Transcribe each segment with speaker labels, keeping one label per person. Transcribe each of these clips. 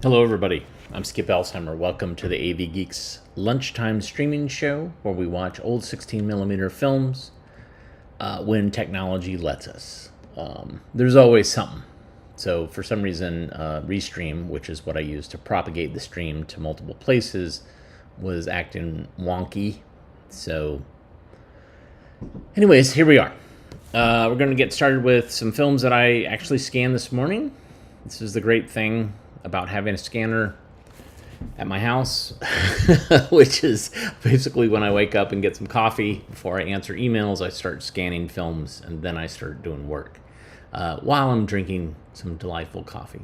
Speaker 1: Hello, everybody. I'm Skip Elsheimer. Welcome to the AV Geeks lunchtime streaming show where we watch old 16mm films when technology lets us. There's always something. So, for some reason, Restream, which is what I use to propagate the stream to multiple places, was acting wonky. So, anyways, here we are. We're going to get started with some films that I actually scanned this morning. This is the great thing about having a scanner at my house, which is basically when I wake up and get some coffee before I answer emails, I start scanning films and then I start doing work while I'm drinking some delightful coffee.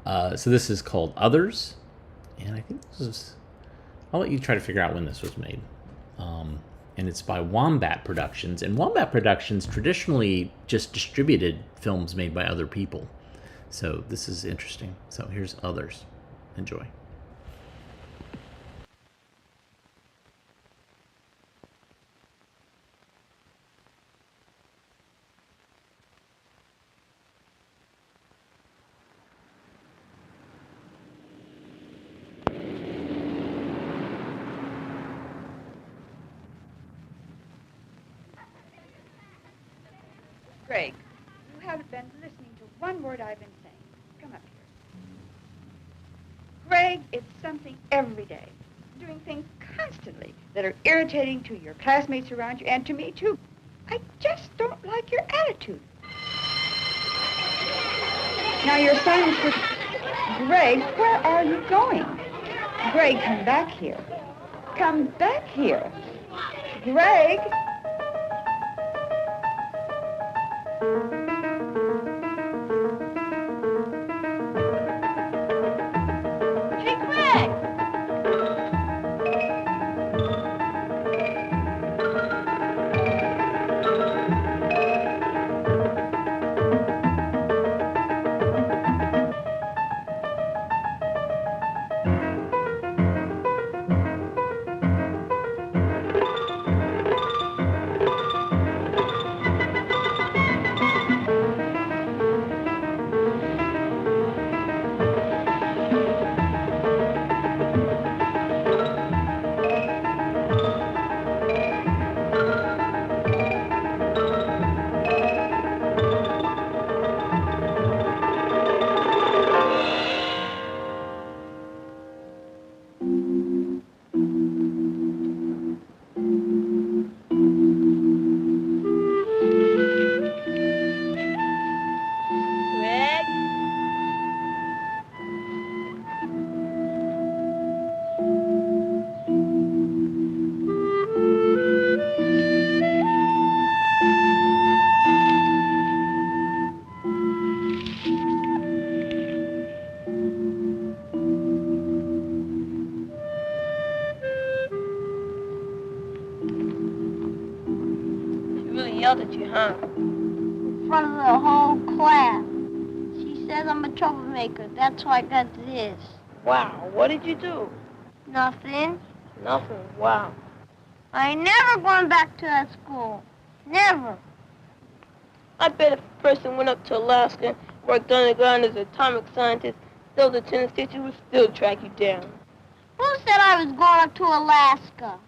Speaker 1: So this is called Others, and I think this is, I'll let you try to figure out when this was made. And it's by Wombat Productions, and Wombat Productions traditionally just distributed films made by other people. So this is interesting. So here's Others. Enjoy.
Speaker 2: Greg, you haven't been listening to one word I've been saying. Come up here. Greg, it's something every day. Doing things constantly that are irritating to your classmates around you and to me, too. I just don't like your attitude. Now, you're silent for... Greg, where are you going? Greg, come back here. Come back here. Greg! Hey, Greg!
Speaker 3: Yelled at you, huh?
Speaker 4: In front of the whole class. She says I'm a troublemaker. That's why I got this.
Speaker 3: Wow, what did you do?
Speaker 4: Nothing.
Speaker 3: Nothing, wow.
Speaker 4: I ain't never going back to that school. Never.
Speaker 3: I bet if a person went up to Alaska and worked underground as an atomic scientist, those attendance teachers would still track you down.
Speaker 4: Who said I was going up to Alaska?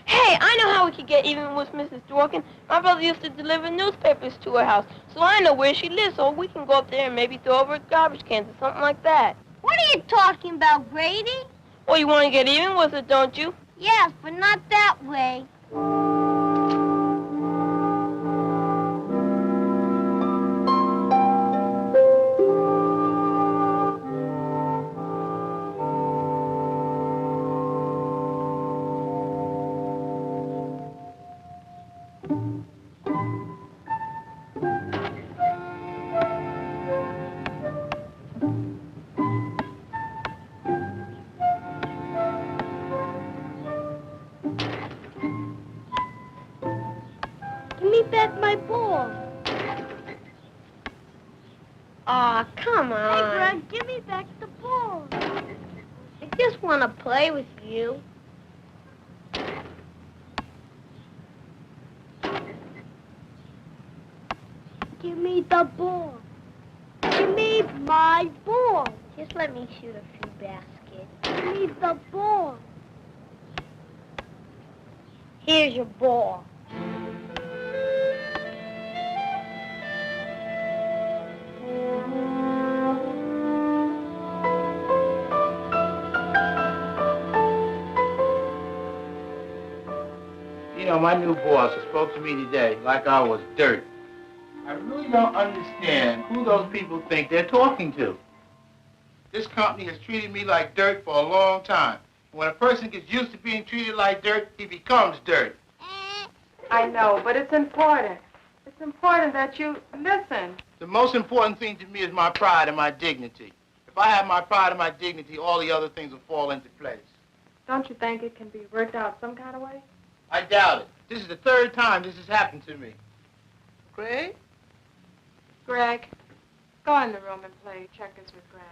Speaker 3: Hey, I know how we could get even with Mrs. Dworkin. My brother used to deliver newspapers to her house, so I know where she lives, so we can go up there and maybe throw over garbage cans or something like that.
Speaker 4: What are you talking about, Grady?
Speaker 3: Well, you want to get even with her, don't you?
Speaker 4: Yes, but not that way. Give me back my ball.
Speaker 3: Aw, come on.
Speaker 4: Hey, Greg, give me back the ball.
Speaker 3: I just want to play with you.
Speaker 4: Give me the ball. Give me my ball. Just let me shoot a few baskets. I need the ball. Here's your ball.
Speaker 5: You know, my new boss spoke to me today like I was dirt. I really don't understand who those people think they're talking to. This company has treated me like dirt for a long time. When a person gets used to being treated like dirt, he becomes dirt.
Speaker 6: I know, but it's important. It's important that you listen.
Speaker 5: The most important thing to me is my pride and my dignity. If I have my pride and my dignity, all the other things will fall into place.
Speaker 6: Don't you think it can be worked out some kind of way?
Speaker 5: I doubt it. This is the third time this has happened to me. Greg?
Speaker 6: Greg, go in the room and play checkers with Gran.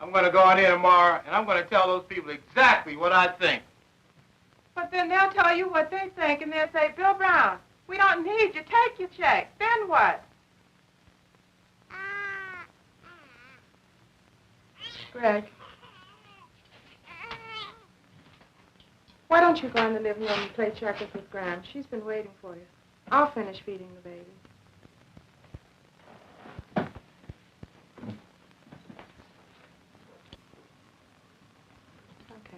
Speaker 5: I'm going to go in here tomorrow, and I'm going to tell those people exactly what I think.
Speaker 6: But then they'll tell you what they think, and they'll say, Bill Brown, we don't need you. Take your check. Then what? Greg, why don't you go in the living room and play checkers with Gran? She's been waiting for you. I'll finish feeding the baby. Okay.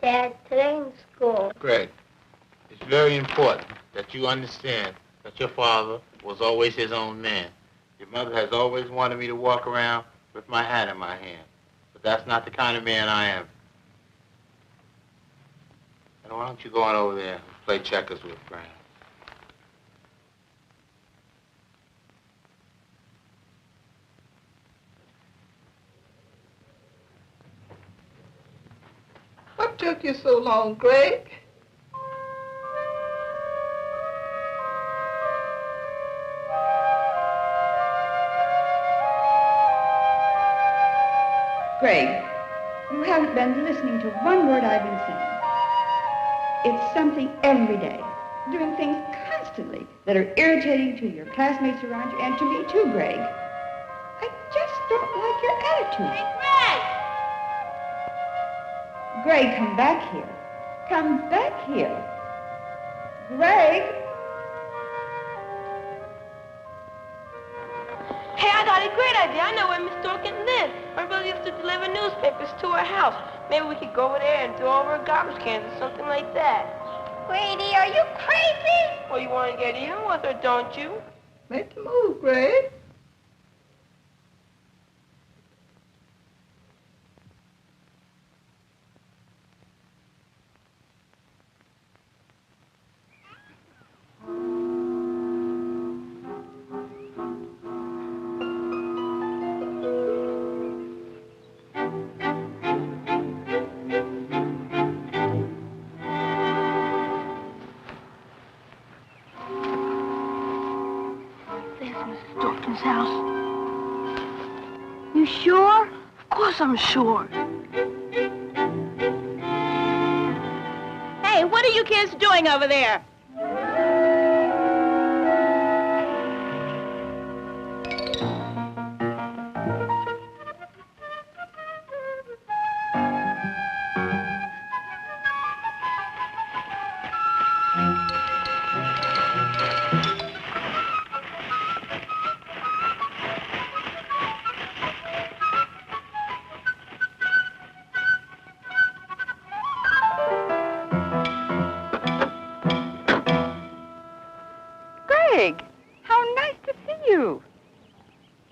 Speaker 4: Dad, today in school.
Speaker 5: Greg, it's very important that you understand that your father was always his own man. Your mother has always wanted me to walk around with my hat in my hand. But that's not the kind of man I am. And why don't you go on over there and play checkers with Gran?
Speaker 7: What took you so long, Greg?
Speaker 2: Greg, you haven't been listening to one word I've been saying. It's something every day, doing things constantly that are irritating to your classmates around you and to me too, Greg. I just don't like your attitude.
Speaker 4: Hey,
Speaker 2: Greg, come back here. Come back here. Greg!
Speaker 3: Hey, I got a great idea. I know where Miss Dawkins lives. My brother used to deliver newspapers to her house. Maybe we could go over there and throw over garbage cans or something like that.
Speaker 4: Grady, are you crazy?
Speaker 3: Well, you want to get even with her, don't you?
Speaker 7: Make the move, Greg.
Speaker 4: Dawkins' house. You sure? Of course I'm sure.
Speaker 2: Hey, what are you kids doing over there? Greg, how nice to see you.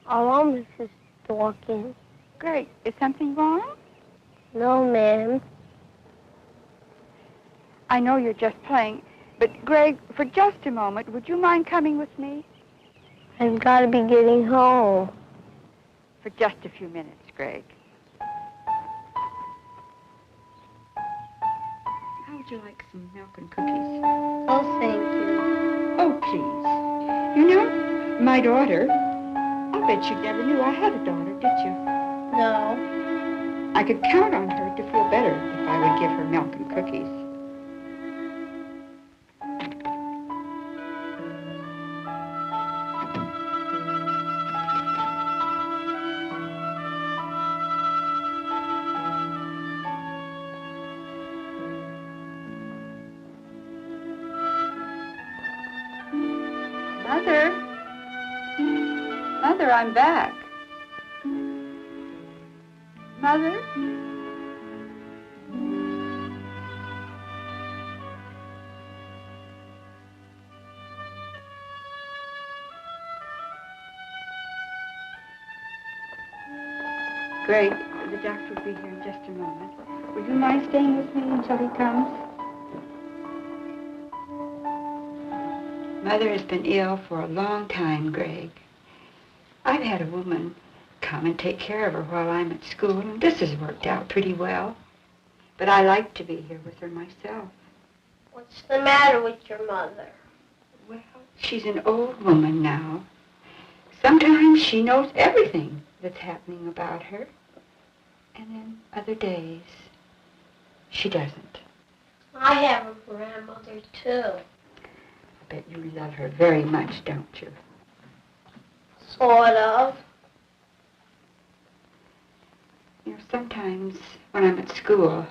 Speaker 4: Hello, Mrs. Dawkins.
Speaker 2: Greg, is something wrong?
Speaker 4: No, ma'am.
Speaker 2: I know you're just playing, but Greg, for just a moment, would you mind coming with me?
Speaker 4: I've got to be getting home.
Speaker 2: For just a few minutes, Greg. How would you like some milk and cookies?
Speaker 4: Oh, thank you.
Speaker 2: Oh, please. You know, my daughter, I bet you never knew I had a daughter, did you?
Speaker 4: No.
Speaker 2: I could count on her to feel better if I would give her milk and cookies. I'm back. Mother? Greg, the doctor will be here in just a moment. Would you mind staying with me until he comes? Mother has been ill for a long time, Greg. I've had a woman come and take care of her while I'm at school, and this has worked out pretty well. But I like to be here with her myself.
Speaker 4: What's the matter with your mother?
Speaker 2: Well, she's an old woman now. Sometimes she knows everything that's happening about her. And then other days, she doesn't.
Speaker 4: I have a grandmother, too.
Speaker 2: I bet you love her very much, don't you?
Speaker 4: Sort of.
Speaker 2: You know, sometimes when I'm at school,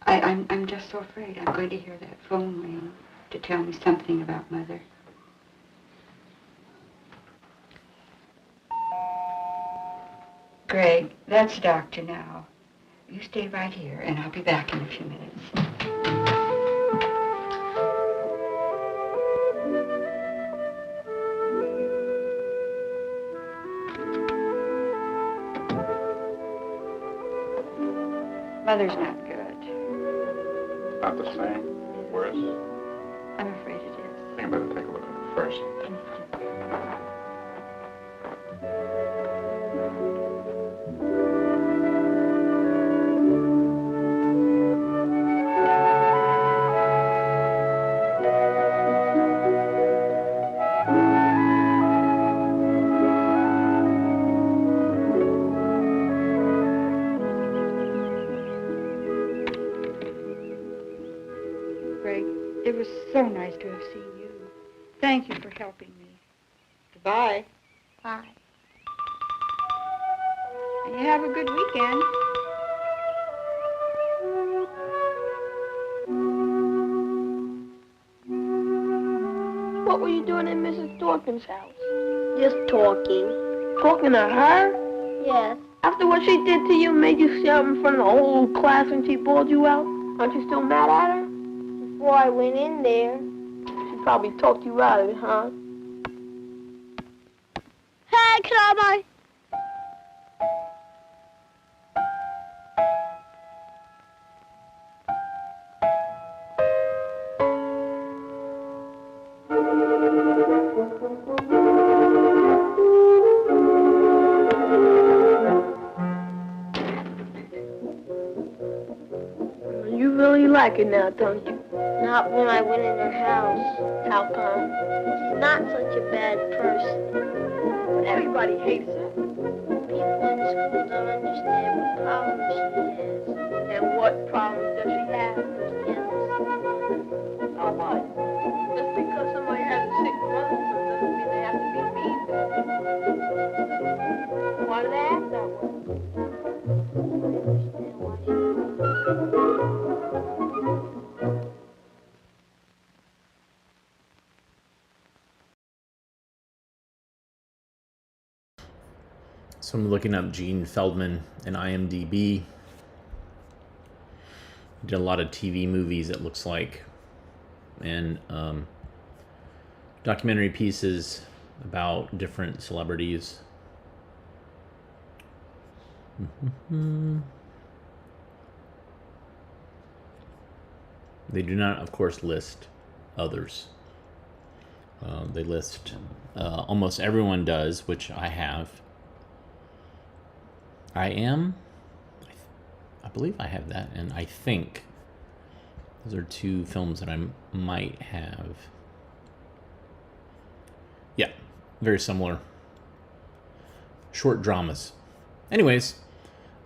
Speaker 2: I'm just so afraid I'm going to hear that phone ring to tell me something about Mother. Greg, that's the doctor now. You stay right here, and I'll be back in a few minutes. Mother's not good.
Speaker 8: Not the same? Worse?
Speaker 2: I'm afraid it is.
Speaker 8: I think I better take a look at it first.
Speaker 2: Greg, it was so nice to have seen you. Thank you for helping me. Goodbye.
Speaker 4: Bye.
Speaker 2: And you have a good weekend.
Speaker 3: What were you doing in Mrs. Dawkins' house?
Speaker 4: Just talking.
Speaker 3: Talking to her?
Speaker 4: Yes.
Speaker 3: After what she did to you, made you sit up in front of the whole class when she bawled you out? Aren't you still mad at her?
Speaker 4: Before I went in there.
Speaker 3: She probably talked you out of it, huh?
Speaker 4: Hey, Cowboy!
Speaker 3: You really like it now, don't you?
Speaker 4: Not when I went in her house.
Speaker 3: How come?
Speaker 4: She's not such a bad person.
Speaker 3: But everybody hates her.
Speaker 4: People in school don't understand what problems she has.
Speaker 3: And what problems does she have?
Speaker 4: Yes.
Speaker 3: Or what? Just because somebody has a sick mother doesn't mean they have to be mean to her. Why do they act that way?
Speaker 4: I understand why she
Speaker 1: So I'm looking up Gene Feldman in IMDb. Did a lot of TV movies, it looks like, and documentary pieces about different celebrities. They do not, of course, list others. They list almost everyone does, which I have. I believe I have that, and I think those are two films that I might have. Yeah, very similar. Short dramas. Anyways,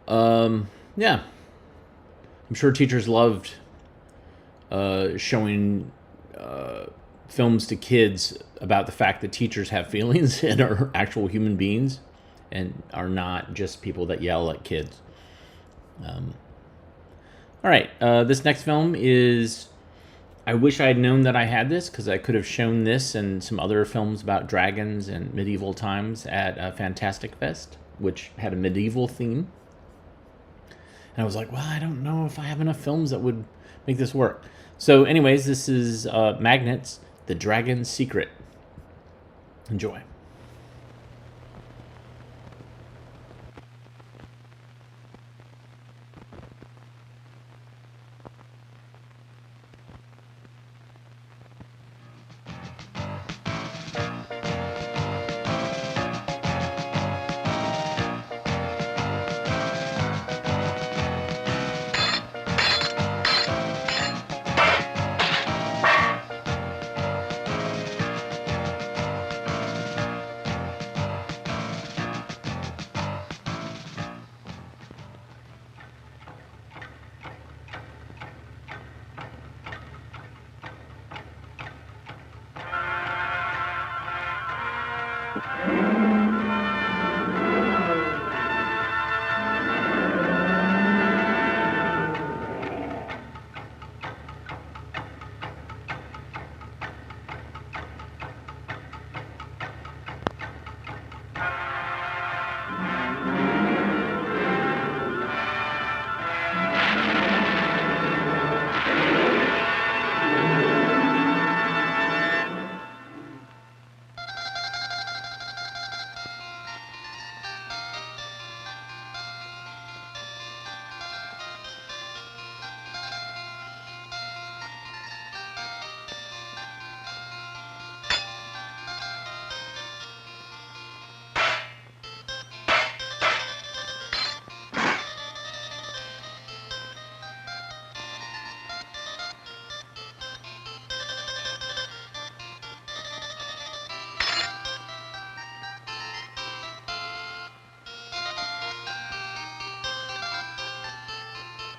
Speaker 1: yeah. I'm sure teachers loved showing films to kids about the fact that teachers have feelings and are actual human beings and are not just people that yell at kids. All right, this next film is I wish I had known that I had this, because I could have shown this and some other films about dragons and medieval times at Fantastic Fest, which had a medieval theme. And I was like, well, I don't know if I have enough films that would make this work. So anyways, this is Magnets, The Dragon's Secret. Enjoy.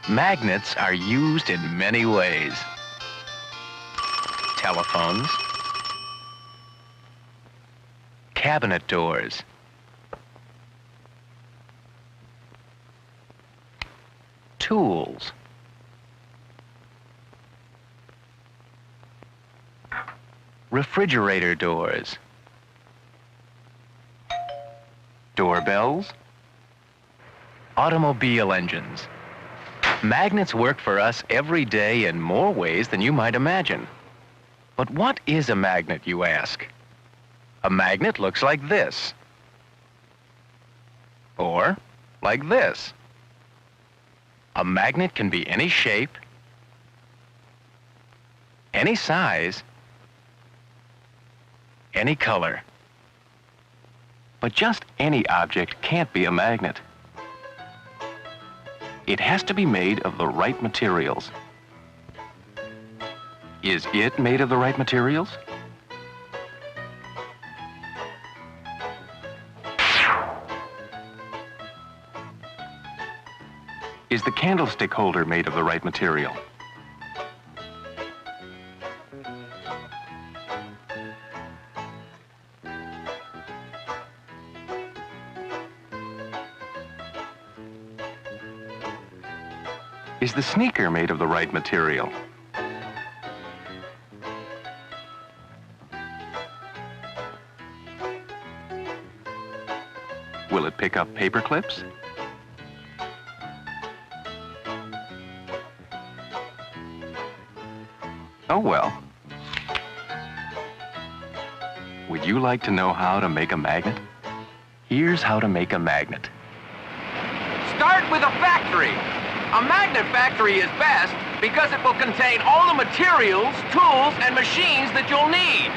Speaker 9: Magnets are used in many ways. Telephones, cabinet doors, tools, refrigerator doors, doorbells, automobile engines. Magnets work for us every day in more ways than you might imagine. But what is a magnet, you ask? A magnet looks like this. Or like this. A magnet can be any shape, any size, any color. But just any object can't be a magnet. It has to be made of the right materials. Is it made of the right materials? Is the candlestick holder made of the right material? Is the sneaker made of the right material? Will it pick up paper clips? Oh well. Would you like to know how to make a magnet? Here's how to make a magnet.
Speaker 10: Start with a factory. A magnet factory is best because it will contain all the materials, tools, and machines that you'll need.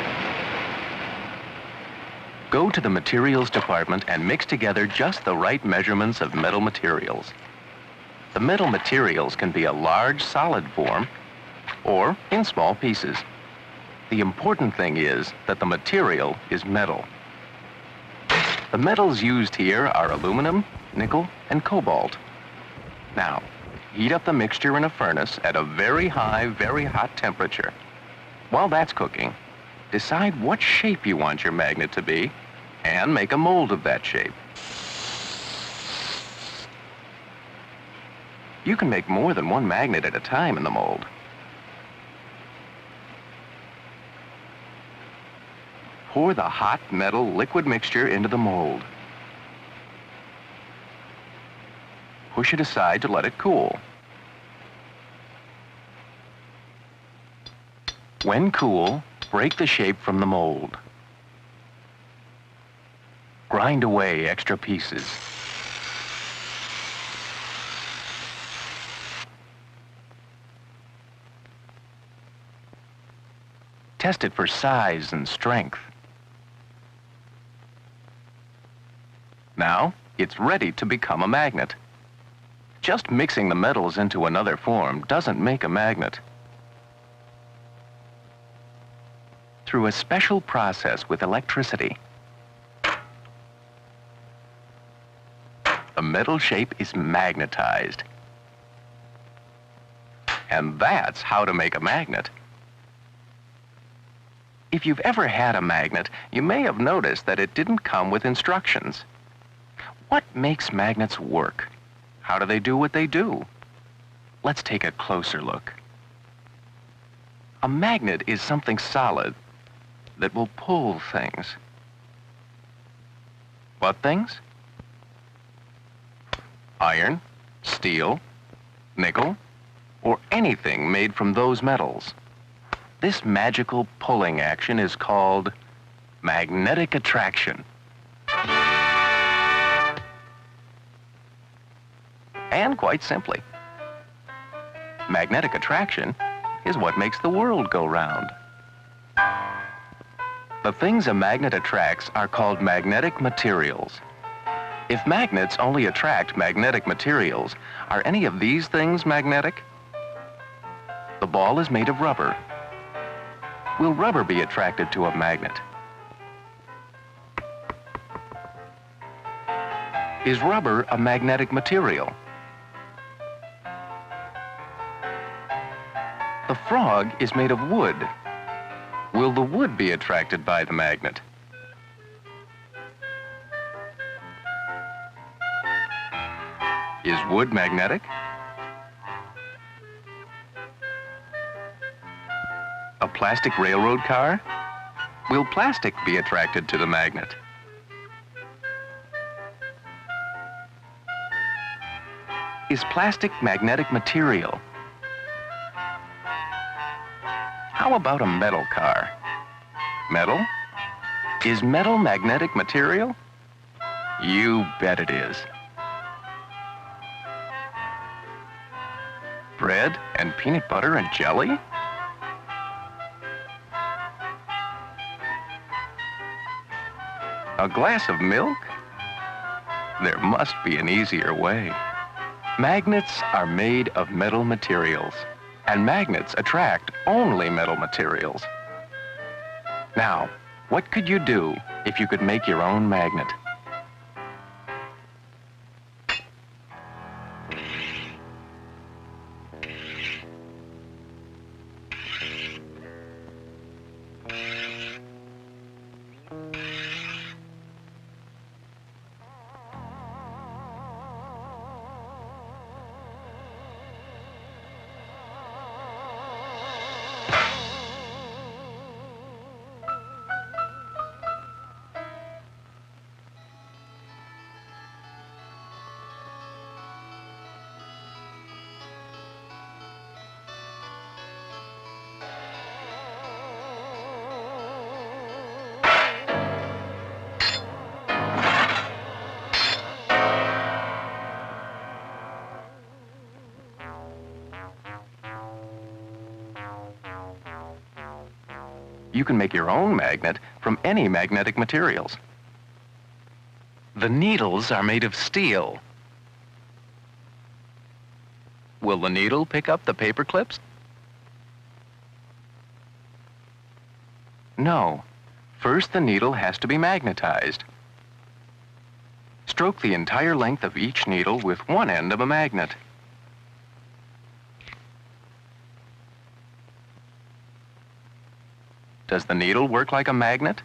Speaker 9: Go to the materials department and mix together just the right measurements of metal materials. The metal materials can be a large, solid form or in small pieces. The important thing is that the material is metal. The metals used here are aluminum, nickel, and cobalt. Now, heat up the mixture in a furnace at a very high, very hot temperature. While that's cooking, decide what shape you want your magnet to be and make a mold of that shape. You can make more than one magnet at a time in the mold. Pour the hot metal liquid mixture into the mold. Push it aside to let it cool. When cool, break the shape from the mold. Grind away extra pieces. Test it for size and strength. Now, it's ready to become a magnet. Just mixing the metals into another form doesn't make a magnet. Through a special process with electricity, the metal shape is magnetized. And that's how to make a magnet. If you've ever had a magnet, you may have noticed that it didn't come with instructions. What makes magnets work? How do they do what they do? Let's take a closer look. A magnet is something solid that will pull things. What things? Iron, steel, nickel, or anything made from those metals. This magical pulling action is called magnetic attraction. And quite simply, magnetic attraction is what makes the world go round. The things a magnet attracts are called magnetic materials. If magnets only attract magnetic materials, are any of these things magnetic? The ball is made of rubber. Will rubber be attracted to a magnet? Is rubber a magnetic material? The frog is made of wood. Will the wood be attracted by the magnet? Is wood magnetic? A plastic railroad car? Will plastic be attracted to the magnet? Is plastic magnetic material? How about a metal car? Metal? Is metal magnetic material? You bet it is. Bread and peanut butter and jelly? A glass of milk? There must be an easier way. Magnets are made of metal materials, and magnets attract only metal materials. Now, what could you do if you could make your own magnet? You can make your own magnet from any magnetic materials. The needles are made of steel. Will the needle pick up the paper clips? No. First, the needle has to be magnetized. Stroke the entire length of each needle with one end of a magnet. Does the needle work like a magnet?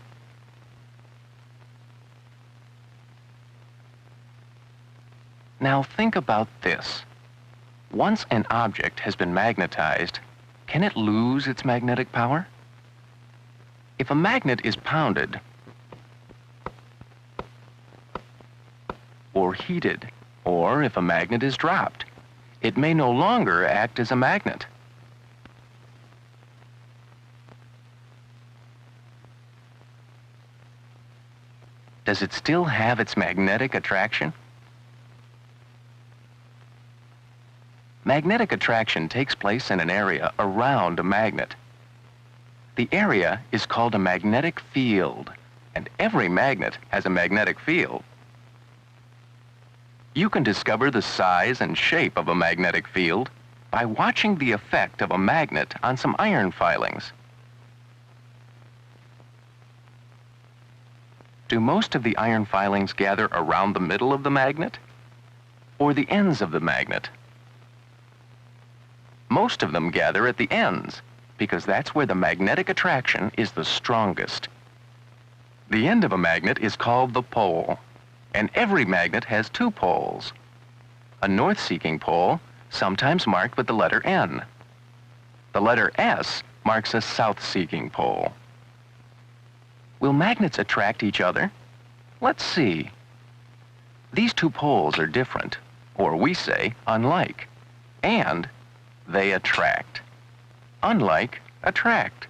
Speaker 9: Now think about this. Once an object has been magnetized, can it lose its magnetic power? If a magnet is pounded or heated, or if a magnet is dropped, it may no longer act as a magnet. Does it still have its magnetic attraction? Magnetic attraction takes place in an area around a magnet. The area is called a magnetic field, and every magnet has a magnetic field. You can discover the size and shape of a magnetic field by watching the effect of a magnet on some iron filings. Do most of the iron filings gather around the middle of the magnet or the ends of the magnet? Most of them gather at the ends because that's where the magnetic attraction is the strongest. The end of a magnet is called the pole, and every magnet has two poles. A north-seeking pole, sometimes marked with the letter N. The letter S marks a south-seeking pole. Will magnets attract each other? Let's see. These two poles are different, or we say unlike, and they attract. Unlike, attract.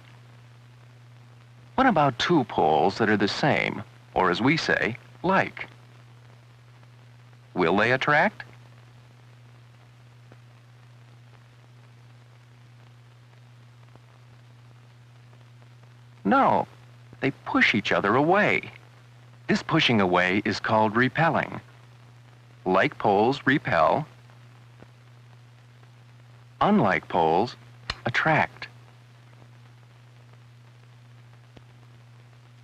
Speaker 9: What about two poles that are the same, or as we say, like? Will they attract? No, they push each other away. This pushing away is called repelling. Like poles repel. Unlike poles attract.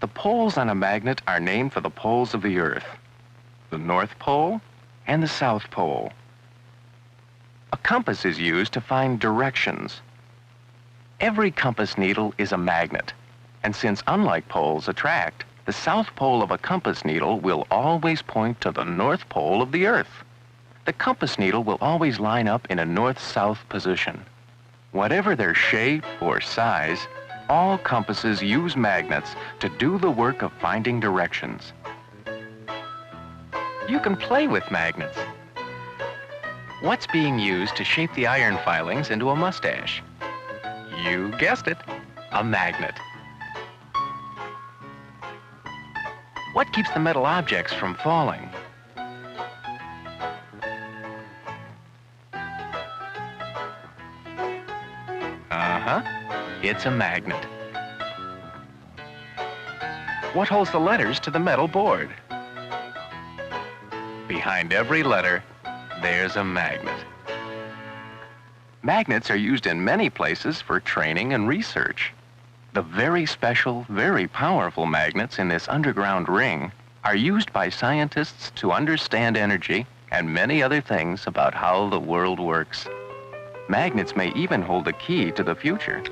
Speaker 9: The poles on a magnet are named for the poles of the Earth, the North Pole and the South Pole. A compass is used to find directions. Every compass needle is a magnet, and since unlike poles attract, the South Pole of a compass needle will always point to the North Pole of the Earth. The compass needle will always line up in a north-south position. Whatever their shape or size, all compasses use magnets to do the work of finding directions. You can play with magnets. What's being used to shape the iron filings into a mustache? You guessed it, a magnet. What keeps the metal objects from falling? It's a magnet. What holds the letters to the metal board? Behind every letter, there's a magnet. Magnets are used in many places for training and research. The very special, very powerful magnets in this underground ring are used by scientists to understand energy and many other things about how the world works. Magnets may even hold the key to the future.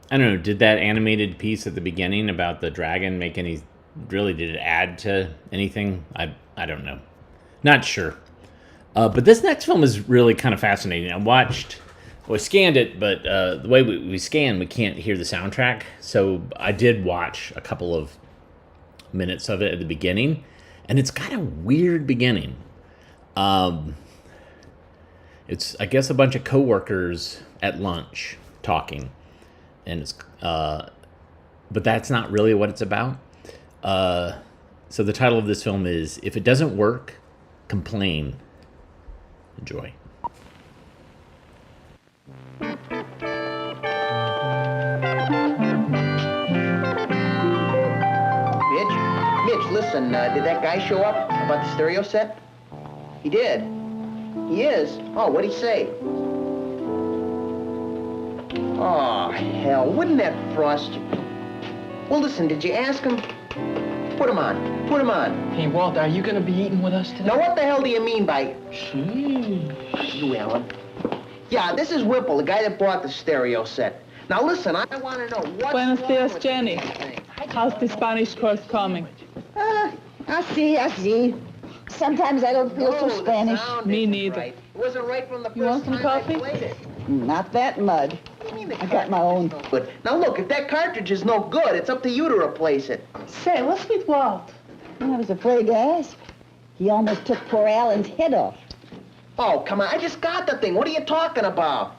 Speaker 1: I don't know, did that animated piece at the beginning about the dragon make any, really, did it add to anything? I don't know. Not sure. But this next film is really kind of fascinating. I scanned it, but the way we scan, we can't hear the soundtrack. So I did watch a couple of minutes of it at the beginning, and it's got a weird beginning. It's, I guess, a bunch of coworkers at lunch talking, and it's but that's not really what it's about. So the title of this film is "If It Doesn't Work, Complain." Enjoy.
Speaker 11: Mitch, listen, did that guy show up about the stereo set? He did. He is? Oh, what'd he say? Oh, hell, wouldn't that frost you? Well, listen, did you ask him? Put him on. Put him on.
Speaker 12: Hey, Walt, are you gonna be eating with us today?
Speaker 11: Now, what the hell do you mean by...
Speaker 12: Sheesh.
Speaker 11: You, Alan. Yeah, this is Whipple, the guy that bought the stereo set. Now, listen, I want to know what's
Speaker 13: Buenos
Speaker 11: wrong
Speaker 13: dias,
Speaker 11: with
Speaker 13: Jenny.
Speaker 11: this thing.
Speaker 13: How's the Spanish course coming?
Speaker 14: I see. Sometimes I don't feel so
Speaker 11: No, the
Speaker 14: Spanish.
Speaker 11: sound
Speaker 13: Me
Speaker 11: isn't
Speaker 13: neither.
Speaker 11: Right. It wasn't right from the
Speaker 13: You want
Speaker 11: first
Speaker 13: some
Speaker 11: time
Speaker 13: coffee?
Speaker 11: I played it.
Speaker 14: Not that mud.
Speaker 11: What do you mean the
Speaker 14: I got my own.
Speaker 11: cartridge is no good? Now, look, if that cartridge is no good, it's up to you to replace it.
Speaker 13: Say, what's with Walt?
Speaker 14: I was afraid to ask. He almost took poor Alan's head off.
Speaker 11: Oh, come on, I just got the thing. What are you talking about?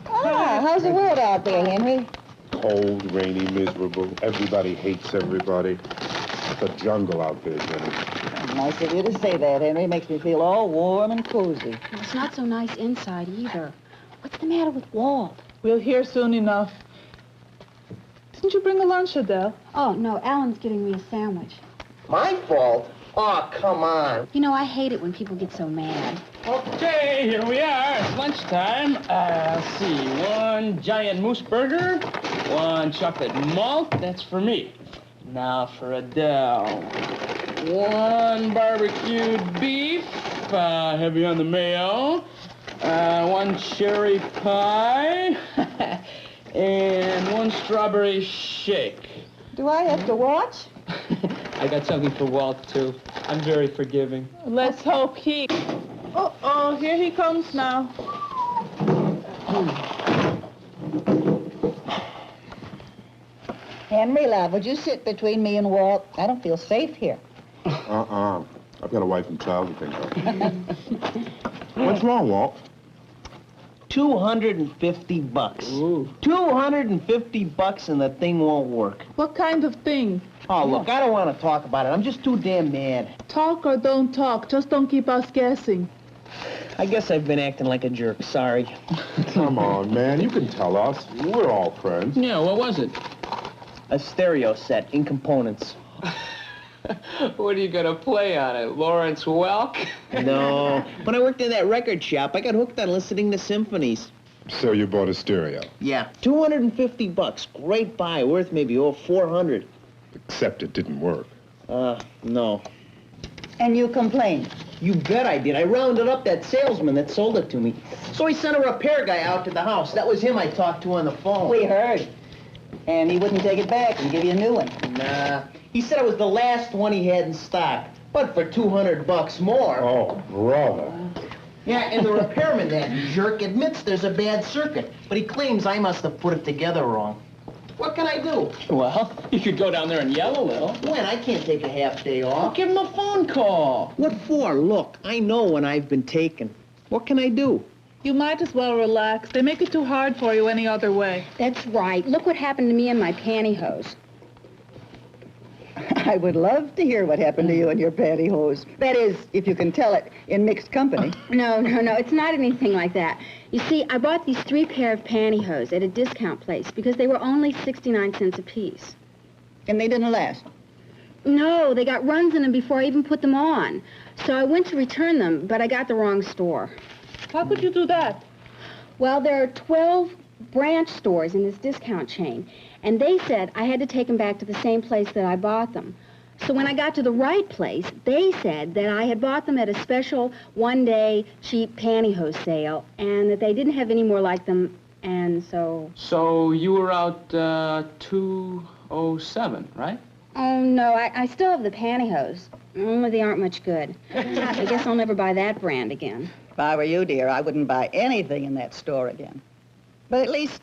Speaker 14: How's the world out there, Henry?
Speaker 8: Cold, rainy, miserable. Everybody hates everybody. It's a jungle out there, Jenny.
Speaker 14: Nice of you to say that, Henry. Makes me feel all warm and cozy.
Speaker 15: It's not so nice inside either. What's the matter with Walt?
Speaker 13: We'll hear soon enough. Didn't you bring a lunch, Adele?
Speaker 15: Oh, no, Alan's getting me a sandwich.
Speaker 11: My fault? Oh, come on.
Speaker 15: You know, I hate it when people get so mad.
Speaker 12: Okay, here we are. It's lunchtime. Let's see. One giant moose burger, one chocolate malt. That's for me. Now for Adele. One barbecued beef, heavy on the mayo. One cherry pie. And one strawberry shake.
Speaker 14: Do I have to watch?
Speaker 12: I got something for Walt, too. I'm very forgiving.
Speaker 13: Let's hope he... Uh-oh, here he comes now.
Speaker 14: Henry, love, would you sit between me and Walt? I don't feel safe here.
Speaker 8: I've got a wife and child to think of. What's wrong, Walt?
Speaker 11: 250 bucks.
Speaker 12: Ooh.
Speaker 11: 250 bucks and the thing won't work.
Speaker 13: What kind of thing?
Speaker 11: Oh, look, I don't want to talk about it. I'm just too damn mad.
Speaker 13: Talk or don't talk. Just don't keep us guessing.
Speaker 11: I guess I've been acting like a jerk. Sorry.
Speaker 8: Come on, man. You can tell us. We're all friends.
Speaker 12: Yeah, what was it?
Speaker 11: A stereo set in components.
Speaker 12: What are you gonna play on it, Lawrence Welk?
Speaker 11: No. When I worked in that record shop, I got hooked on listening to symphonies.
Speaker 8: So you bought a stereo.
Speaker 11: Yeah, 250 bucks. Great buy, worth maybe 400.
Speaker 8: Except it didn't work.
Speaker 11: No.
Speaker 14: And you complained?
Speaker 11: You bet I did. I rounded up that salesman that sold it to me. So he sent a repair guy out to the house. That was him I talked to on the phone.
Speaker 14: We heard. And he wouldn't take it back and give you a new one.
Speaker 11: Nah. He said it was the last one he had in stock, but for 200 bucks more.
Speaker 8: Oh, brother.
Speaker 11: Yeah, and the repairman, that jerk, admits there's a bad circuit, but he claims I must have put it together wrong. What can I do?
Speaker 12: Well, you could go down there and yell a little.
Speaker 11: When? I can't take a half day off.
Speaker 12: Give him a phone call.
Speaker 11: What for? Look, I know when I've been taken. What can I do?
Speaker 13: You might as well relax. They make it too hard for you any other way.
Speaker 15: That's right. Look what happened to me and my pantyhose.
Speaker 14: I would love to hear what happened to you and your pantyhose. That is, if you can tell it in mixed company.
Speaker 15: No, it's not anything like that. You see, I bought these 3 pair of pantyhose at a discount place because they were only 69 cents a piece.
Speaker 14: And they didn't last?
Speaker 15: No, they got runs in them before I even put them on. So I went to return them, but I got the wrong store.
Speaker 13: How could you do that?
Speaker 15: Well, there are 12 branch stores in this discount chain, and they said I had to take them back to the same place that I bought them. So when I got to the right place, they said that I had bought them at a special one-day cheap pantyhose sale and that they didn't have any more like them And so...
Speaker 12: So you were out 207, right?
Speaker 15: Oh, no, I still have the pantyhose. Only they aren't much good. I guess I'll never buy that brand again.
Speaker 14: If I were you, dear, I wouldn't buy anything in that store again. But at least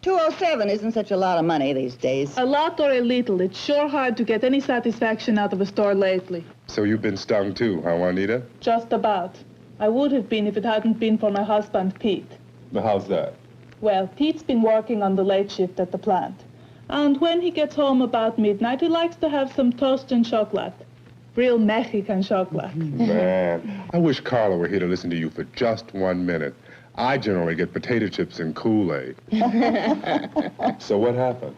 Speaker 14: 207 isn't such a lot of money these days.
Speaker 13: A lot or a little, it's sure hard to get any satisfaction out of a store lately.
Speaker 8: So you've been stung too, huh, Juanita?
Speaker 13: Just about. I would have been if it hadn't been for my husband, Pete.
Speaker 8: But how's that?
Speaker 13: Well, Pete's been working on the late shift at the plant. And when he gets home about midnight, he likes to have some toast and chocolate. Real Mexican chocolate.
Speaker 8: Man, I wish Carla were here to listen to you for just 1 minute. I generally get potato chips and Kool-Aid. So what happened?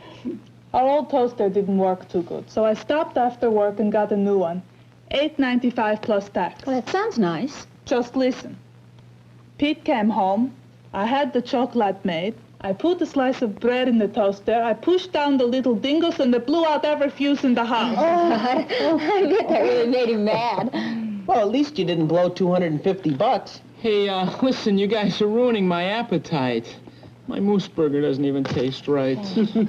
Speaker 13: Our old toaster didn't work too good, so I stopped after work and got a new one. $8.95 plus tax.
Speaker 15: Well, that sounds nice.
Speaker 13: Just listen. Pete came home. I had the chocolate made. I put a slice of bread in the toaster. I pushed down the little dingles, and it blew out every fuse in the house.
Speaker 15: I bet that really made him mad.
Speaker 11: Well, at least you didn't blow $250.
Speaker 12: Hey, listen, you guys are ruining my appetite. My moose burger doesn't even taste right.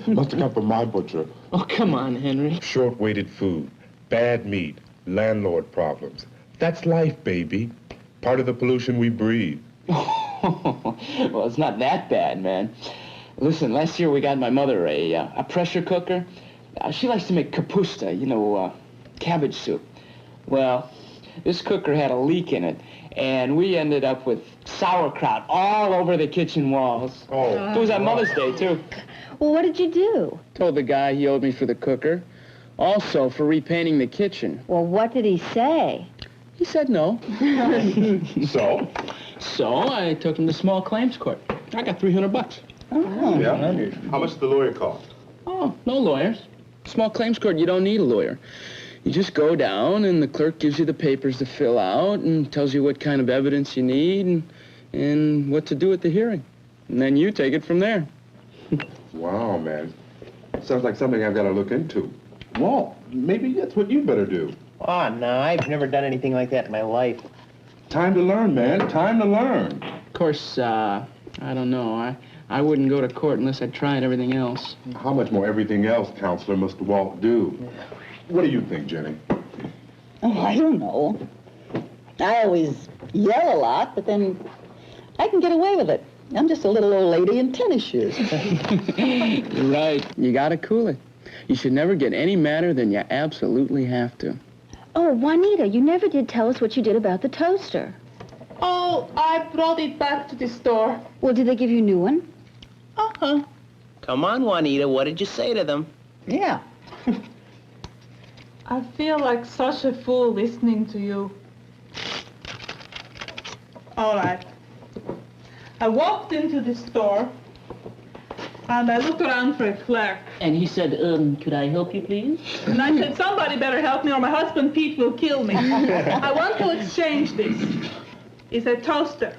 Speaker 8: Must have come from my butcher.
Speaker 12: Oh, come on, Henry.
Speaker 8: Short-weighted food, bad meat, landlord problems. That's life, baby. Part of the pollution we breathe.
Speaker 12: Well, it's not that bad, man. Listen, last year we got my mother a pressure cooker. She likes to make kapusta, cabbage soup. Well, this cooker had a leak in it, and we ended up with sauerkraut all over the kitchen walls.
Speaker 8: Oh.
Speaker 12: It was on Mother's Day, too.
Speaker 15: Well, what did you do?
Speaker 12: Told the guy he owed me for the cooker. Also for repainting the kitchen.
Speaker 15: Well, what did he say?
Speaker 12: He said no.
Speaker 8: So?
Speaker 12: So I took him to small claims court. I got $300.
Speaker 8: Oh. Yeah? How much did the lawyer cost?
Speaker 12: Oh, no lawyers. Small claims court, you don't need a lawyer. You just go down, and the clerk gives you the papers to fill out and tells you what kind of evidence you need and what to do at the hearing. And then you take it from there.
Speaker 8: Wow, man. Sounds like something I've got to look into. Walt, maybe that's what you better do.
Speaker 11: Oh, no, I've never done anything like that in my life.
Speaker 8: Time to learn, man. Time to learn.
Speaker 12: Of course, I don't know. I wouldn't go to court unless I tried everything else.
Speaker 8: How much more everything else, Counselor, must Walt do? What do you think, Jenny?
Speaker 14: Oh, I don't know. I always yell a lot, but then I can get away with it. I'm just a little old lady in tennis shoes.
Speaker 12: You're right. You gotta cool it. You should never get any madder than you absolutely have to.
Speaker 15: Oh, Juanita, you never did tell us what you did about the toaster.
Speaker 13: Oh, I brought it back to the store.
Speaker 15: Well, did they give you a new one?
Speaker 13: Uh-huh.
Speaker 11: Come on, Juanita, what did you say to them?
Speaker 14: Yeah.
Speaker 13: I feel like such a fool listening to you. All right. I walked into the store, and I looked around for a clerk.
Speaker 12: And he said, could I help you, please?
Speaker 13: And I said, somebody better help me or my husband Pete will kill me. I want to exchange this. It's a toaster.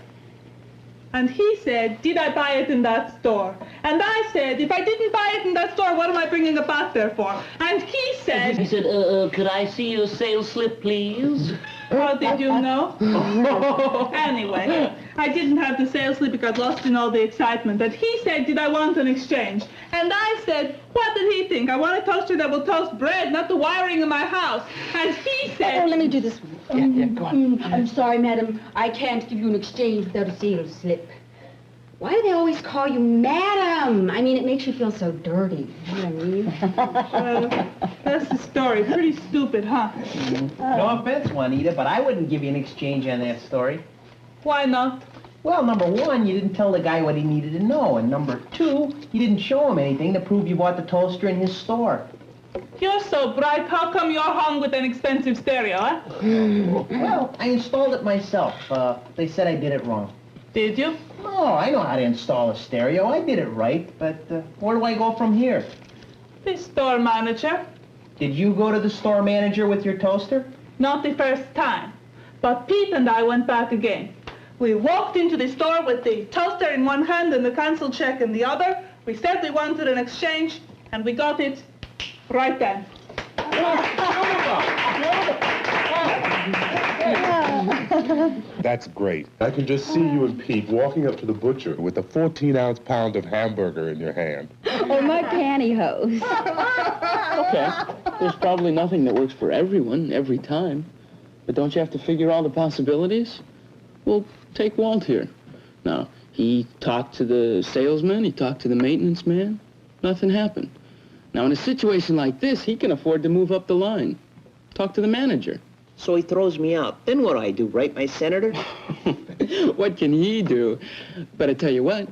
Speaker 13: And he said, did I buy it in that store? And I said, if I didn't buy it in that store, what am I bringing it back there for? And he said...
Speaker 12: He said, could I see your sales slip, please?
Speaker 13: How did you know? Anyway, I didn't have the sales slip because I lost in all the excitement. And he said, did I want an exchange? And I said, what did he think? I want a toaster that will toast bread, not the wiring in my house. And he said...
Speaker 15: Oh, let me do this one.
Speaker 12: Yeah, go on.
Speaker 15: I'm sorry, madam. I can't give you an exchange without a sales slip. Why do they always call you madam? I mean, it makes you feel so dirty. You know what I mean?
Speaker 13: That's the story. Pretty stupid, huh?
Speaker 11: No offense, Juanita, but I wouldn't give you an exchange on that story.
Speaker 13: Why not?
Speaker 11: Well, number one, you didn't tell the guy what he needed to know. And number two, you didn't show him anything to prove you bought the toaster in his store.
Speaker 13: You're so bright. How come you're hung with an expensive stereo, huh?
Speaker 11: Well, I installed it myself. They said I did it wrong.
Speaker 13: Did you?
Speaker 11: No, I know how to install a stereo. I did it right, but where do I go from here?
Speaker 13: The store manager.
Speaker 11: Did you go to the store manager with your toaster?
Speaker 13: Not the first time. But Pete and I went back again. We walked into the store with the toaster in one hand and the cancel check in the other. We said we wanted an exchange, and we got it right then.
Speaker 8: That's great. I can just see you and Pete walking up to the butcher with a 14-ounce pound of hamburger in your hand.
Speaker 15: Or my pantyhose.
Speaker 12: Okay, there's probably nothing that works for everyone every time. But don't you have to figure all the possibilities? Well, take Walt here. Now, he talked to the salesman, he talked to the maintenance man. Nothing happened. Now, in a situation like this, he can afford to move up the line. Talk to the manager.
Speaker 11: So he throws me out. Then what do I do, right, my senator?
Speaker 12: What can he do? But I tell you what,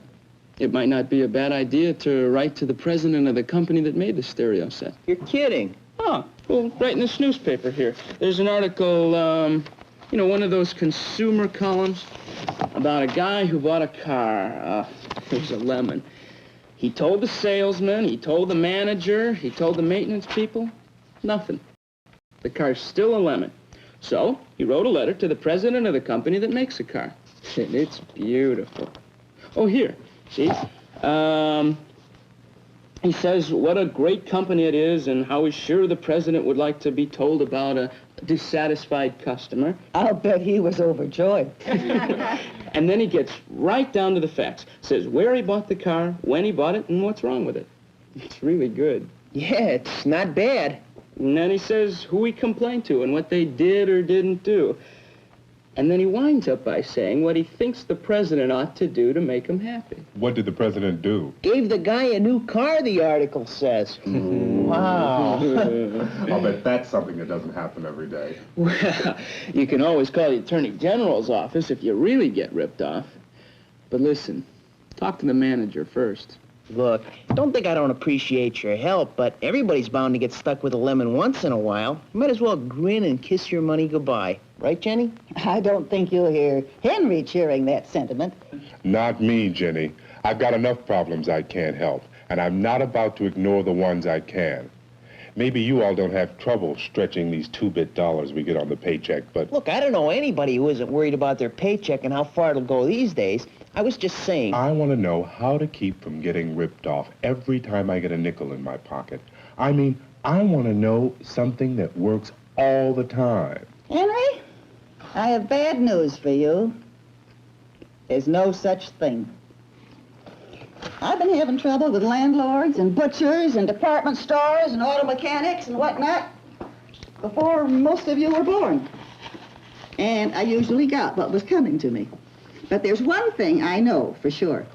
Speaker 12: it might not be a bad idea to write to the president of the company that made the stereo set.
Speaker 11: You're kidding.
Speaker 12: Oh, well, right in this newspaper here. There's an article, you know, one of those consumer columns about a guy who bought a car. It was a lemon. He told the salesman, he told the manager, he told the maintenance people. Nothing. The car's still a lemon. So he wrote a letter to the president of the company that makes the car. And it's beautiful. Oh, here, see? He says what a great company it is and how he's sure the president would like to be told about a dissatisfied customer.
Speaker 14: I'll bet he was overjoyed.
Speaker 12: And then he gets right down to the facts. Says where he bought the car, when he bought it, and what's wrong with it. It's really good.
Speaker 11: Yeah, it's not bad.
Speaker 12: And then he says who he complained to and what they did or didn't do. And then he winds up by saying what he thinks the president ought to do to make him happy.
Speaker 8: What did the president do?
Speaker 11: Gave the guy a new car, the article says. Wow.
Speaker 8: I'll bet that's something that doesn't happen every day.
Speaker 12: Well, you can always call the Attorney General's office if you really get ripped off. But listen, talk to the manager first.
Speaker 11: Look, don't think I don't appreciate your help, but everybody's bound to get stuck with a lemon once in a while. You might as well grin and kiss your money goodbye. Right, Jenny?
Speaker 14: I don't think you'll hear Henry cheering that sentiment.
Speaker 8: Not me, Jenny. I've got enough problems I can't help, and I'm not about to ignore the ones I can. Maybe you all don't have trouble stretching these 2-bit dollars we get on the paycheck, but...
Speaker 11: Look, I don't know anybody who isn't worried about their paycheck and how far it'll go these days. I was just saying...
Speaker 8: I want to know how to keep from getting ripped off every time I get a nickel in my pocket. I mean, I want to know something that works all the time.
Speaker 14: Henry, I have bad news for you. There's no such thing. I've been having trouble with landlords and butchers and department stores and auto mechanics and whatnot before most of you were born. And I usually got what was coming to me. But there's one thing I know for sure.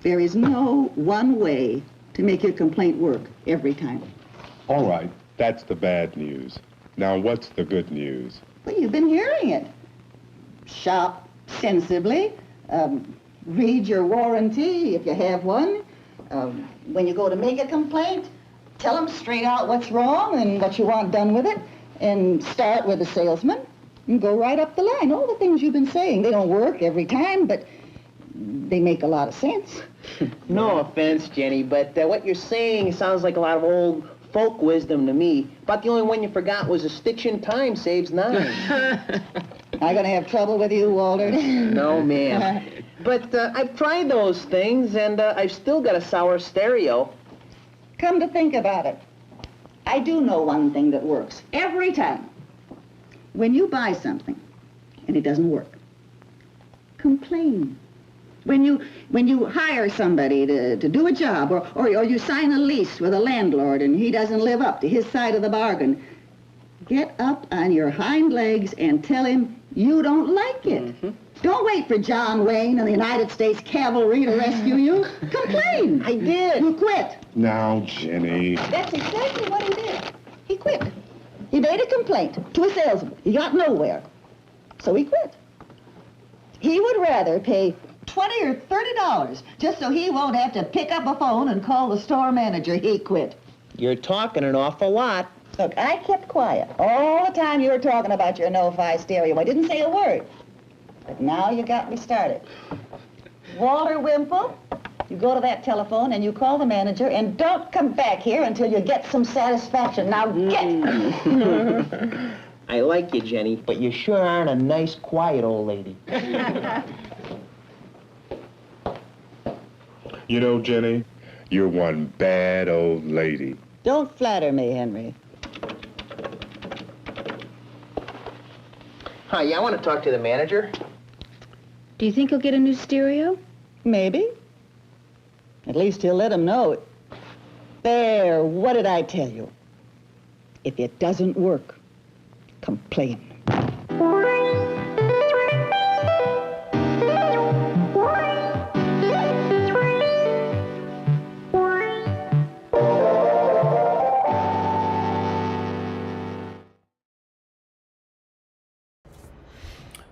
Speaker 14: There is no one way to make your complaint work every time.
Speaker 8: All right, that's the bad news. Now, what's the good news?
Speaker 14: Well, you've been hearing it. Shop sensibly. Read your warranty if you have one. When you go to make a complaint, tell them straight out what's wrong and what you want done with it. And start with the salesman and go right up the line. All the things you've been saying, they don't work every time, but they make a lot of sense.
Speaker 11: No offense, Jenny, but what you're saying sounds like a lot of old folk wisdom to me. But the only one you forgot was a stitch in time saves 9.
Speaker 14: Am I going to have trouble with you, Walter?
Speaker 11: No, ma'am. But I've tried those things, and I've still got a sour stereo.
Speaker 14: Come to think about it, I do know one thing that works every time. When you buy something and it doesn't work, complain. When you hire somebody to do a job, or you sign a lease with a landlord and he doesn't live up to his side of the bargain, get up on your hind legs and tell him you don't like it. Mm-hmm. Don't wait for John Wayne and the United States Cavalry to rescue you. Complain.
Speaker 11: I did.
Speaker 14: You quit.
Speaker 8: Now, Jenny.
Speaker 14: That's exactly what he did. He quit. He made a complaint to a salesman. He got nowhere. So he quit. He would rather pay $20 or $30 just so he won't have to pick up a phone and call the store manager. He quit.
Speaker 11: You're talking an awful lot.
Speaker 14: Look, I kept quiet all the time you were talking about your no-fi stereo. I didn't say a word. But now you got me started. Walter Wimple, you go to that telephone and you call the manager and don't come back here until you get some satisfaction. Now get!
Speaker 11: I like you, Jenny, but you sure aren't a nice, quiet old lady.
Speaker 8: You know, Jenny, you're one bad old lady.
Speaker 14: Don't flatter me, Henry.
Speaker 11: Yeah, I want to talk to the manager.
Speaker 15: Do you think he'll get a new stereo?
Speaker 14: Maybe. At least he'll let him know. There, what did I tell you? If it doesn't work, complain.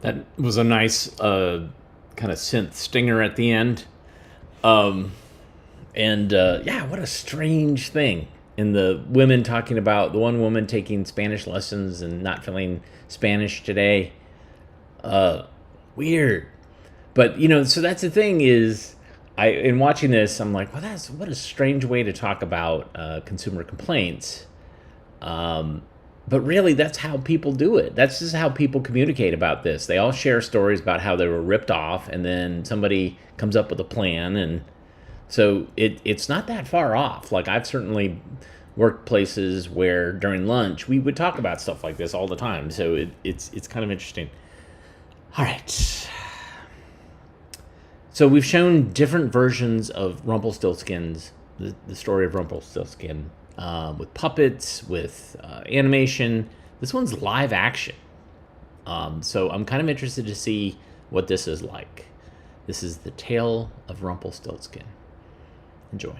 Speaker 1: That was a nice kind of synth stinger at the end. Yeah, what a strange thing. And the women talking about the one woman taking Spanish lessons and not feeling Spanish today. Weird. But, so that's the thing is, in watching this, I'm like, well, what a strange way to talk about consumer complaints. But really, that's how people do it. That's just how people communicate about this. They all share stories about how they were ripped off, and then somebody comes up with a plan. And so it's not that far off. Like, I've certainly worked places where during lunch, we would talk about stuff like this all the time. So it's kind of interesting. All right. So we've shown different versions of Rumpelstiltskins, the story of Rumpelstiltskin. With puppets, with animation. This one's live action. So I'm kind of interested to see what this is like. This is the tale of Rumpelstiltskin. Enjoy.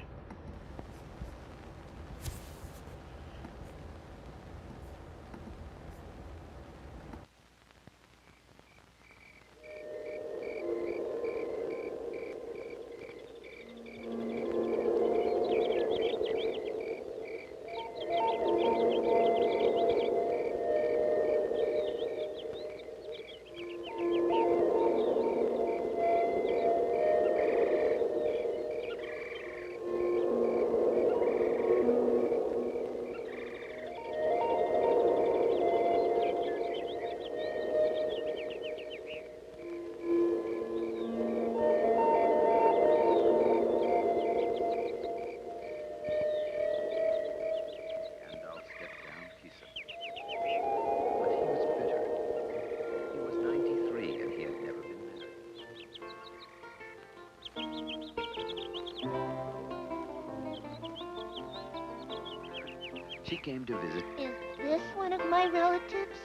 Speaker 16: She came to visit.
Speaker 4: Is this one of my relatives?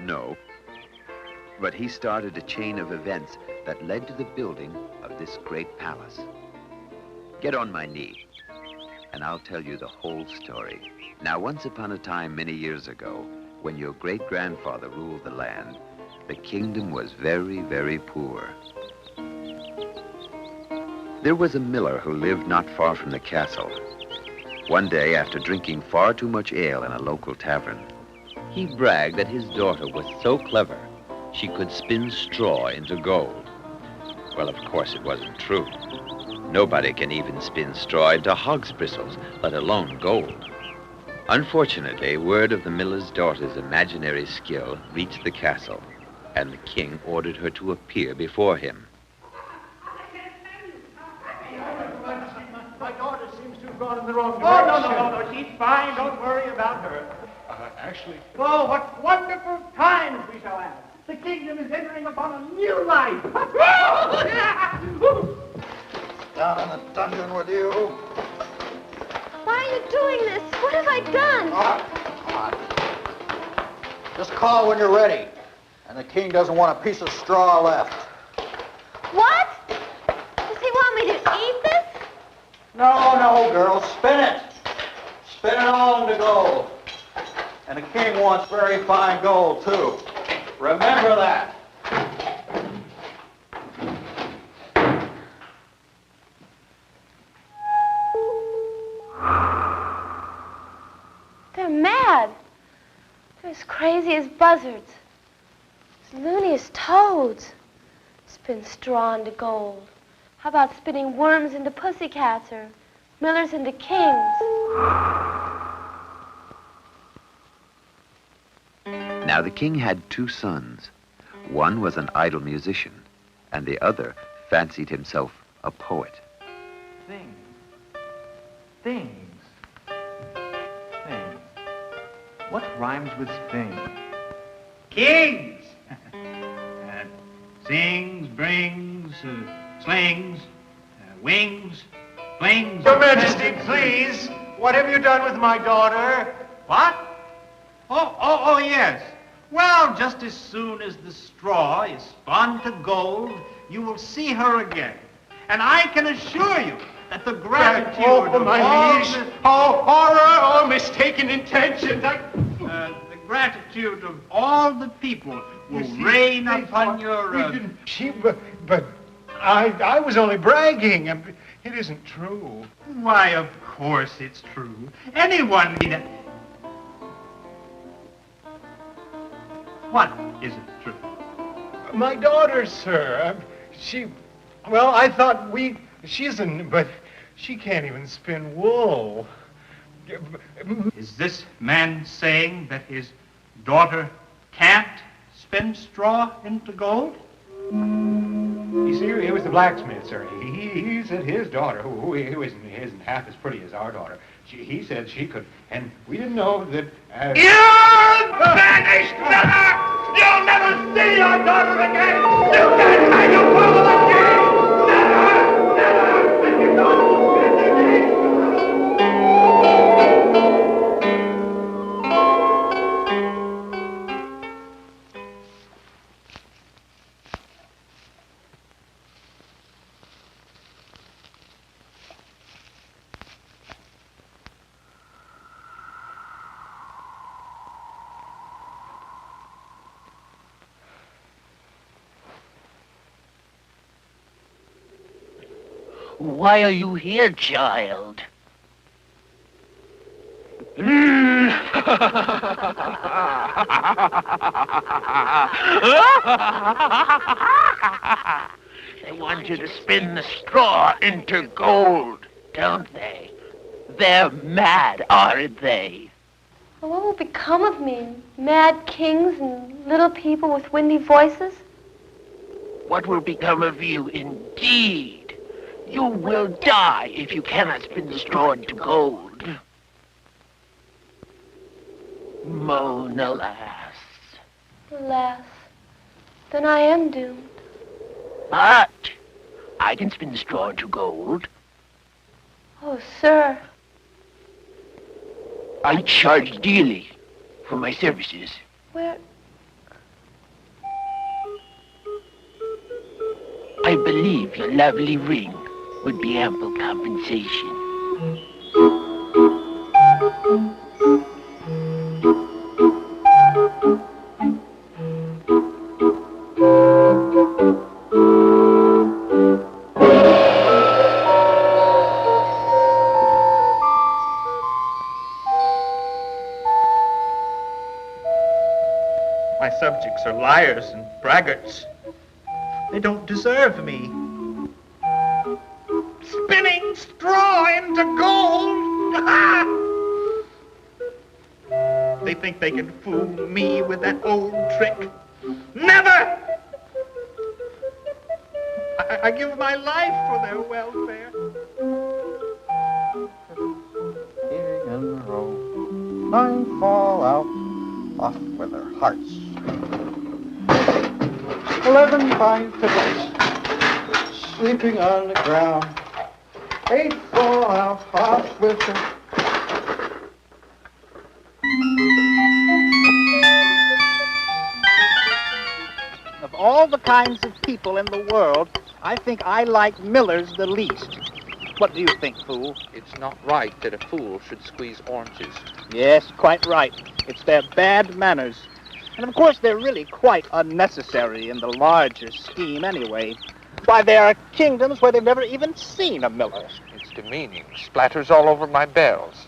Speaker 16: No. But he started a chain of events that led to the building of this great palace. Get on my knee, and I'll tell you the whole story. Now, once upon a time, many years ago, when your great-grandfather ruled the land, the kingdom was very, very poor. There was a miller who lived not far from the castle. One day, after drinking far too much ale in a local tavern, he bragged that his daughter was so clever she could spin straw into gold. Well, of course, it wasn't true. Nobody can even spin straw into hog's bristles, let alone gold. Unfortunately, word of the miller's daughter's imaginary skill reached the castle, and the king ordered her to appear before him.
Speaker 17: My daughter seems to have gone in the wrong direction. Oh, no, she's fine. Don't worry about her.
Speaker 5: Actually...
Speaker 17: Oh, what wonderful times we shall have. The kingdom is entering upon a new life.
Speaker 7: Down in the dungeon with you.
Speaker 4: Why are you doing this? What have I done?
Speaker 7: Come on. Just call when you're ready. And the king doesn't want a piece of straw left.
Speaker 4: What? Does he want me to eat this?
Speaker 7: No, girl. Spin it. Spin it all into gold. And the king wants very fine gold, too. Remember that.
Speaker 3: They're mad. They're as crazy as buzzards, as loony as toads. Spin straw into gold. How about spinning worms into pussycats or millers into kings?
Speaker 16: Now the king had two sons. One was an idle musician, and the other fancied himself a poet.
Speaker 17: Things. What rhymes with thing? Kings!
Speaker 18: Sings, brings, slings, wings, flings.
Speaker 17: Your Majesty, please. What have you done with my daughter?
Speaker 18: What? Oh, yes. Well, just as soon as the straw is spun to gold, you will see her again. And I can assure you that the gratitude of
Speaker 17: my
Speaker 18: all
Speaker 17: liege.
Speaker 18: the...
Speaker 17: Oh, horror! Oh, mistaken intentions.
Speaker 18: the gratitude of all the people will rain upon your...
Speaker 17: But I was only bragging. It isn't true.
Speaker 18: Why, of course it's true. Anyone can... What isn't true?
Speaker 17: My daughter, sir. Well, I thought but she can't even spin wool.
Speaker 18: Is this man saying that his daughter can't spin straw into gold?
Speaker 17: You see, it was the blacksmith, sir. He said his daughter, who isn't half as pretty as our daughter, he said she could, and we didn't know that...
Speaker 18: You banished miller! You'll never see your daughter again! You can't hang a fool again! Never! Never! And you don't spin again!
Speaker 19: Why are you here, child? They want you to spin the straw into gold, don't they? They're mad, aren't they?
Speaker 3: Well, what will become of me? Mad kings and little people with windy voices?
Speaker 19: What will become of you, indeed? You will die if you cannot spin the straw into gold. Moan, alas.
Speaker 3: Alas, then I am doomed.
Speaker 19: But I can spin the straw into gold.
Speaker 3: Oh, sir.
Speaker 19: I charge dearly for my services.
Speaker 3: Where?
Speaker 19: I believe your lovely ring would be ample compensation.
Speaker 17: My subjects are liars and braggarts. They don't deserve me. Spinning straw into gold! They think they can fool me with that old trick. Never! I give my life for their welfare.
Speaker 7: Here in a row, 9 fall out, off with their hearts. 11 fine fiddles, sleeping on the ground. 8 fall out, off with them.
Speaker 20: Of all the kinds of people in the world, I think I like millers the least. What do you think, fool?
Speaker 21: It's not right that a fool should squeeze oranges.
Speaker 20: Yes, quite right. It's their bad manners. And of course, they're really quite unnecessary in the larger scheme anyway. Why, there are kingdoms where they've never even seen a miller.
Speaker 21: It's demeaning. Splatters all over my bells.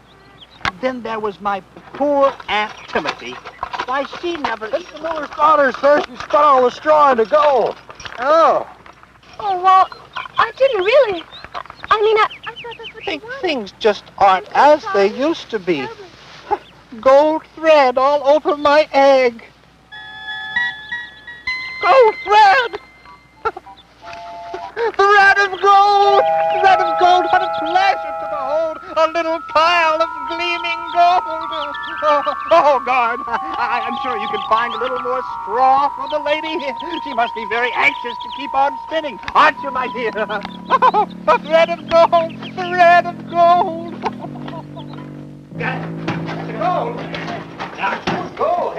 Speaker 20: Then there was my poor Aunt Timothy. Why, she never...
Speaker 7: It's the miller's daughter, sir. She spun all the straw into gold.
Speaker 20: Oh.
Speaker 3: Oh, well, I didn't really. I thought that's what you wanted.
Speaker 20: Things just aren't as they used to be. Gold thread all over my egg. Gold thread! Thread of gold! Thread of gold! What a pleasure to behold! A little pile of gleaming gold! Oh, guard, I'm sure you can find a little more straw for the lady. She must be very anxious to keep on spinning, aren't you, my dear? Oh, a thread of gold, thread of gold. Got it. That's gold. Now, gold.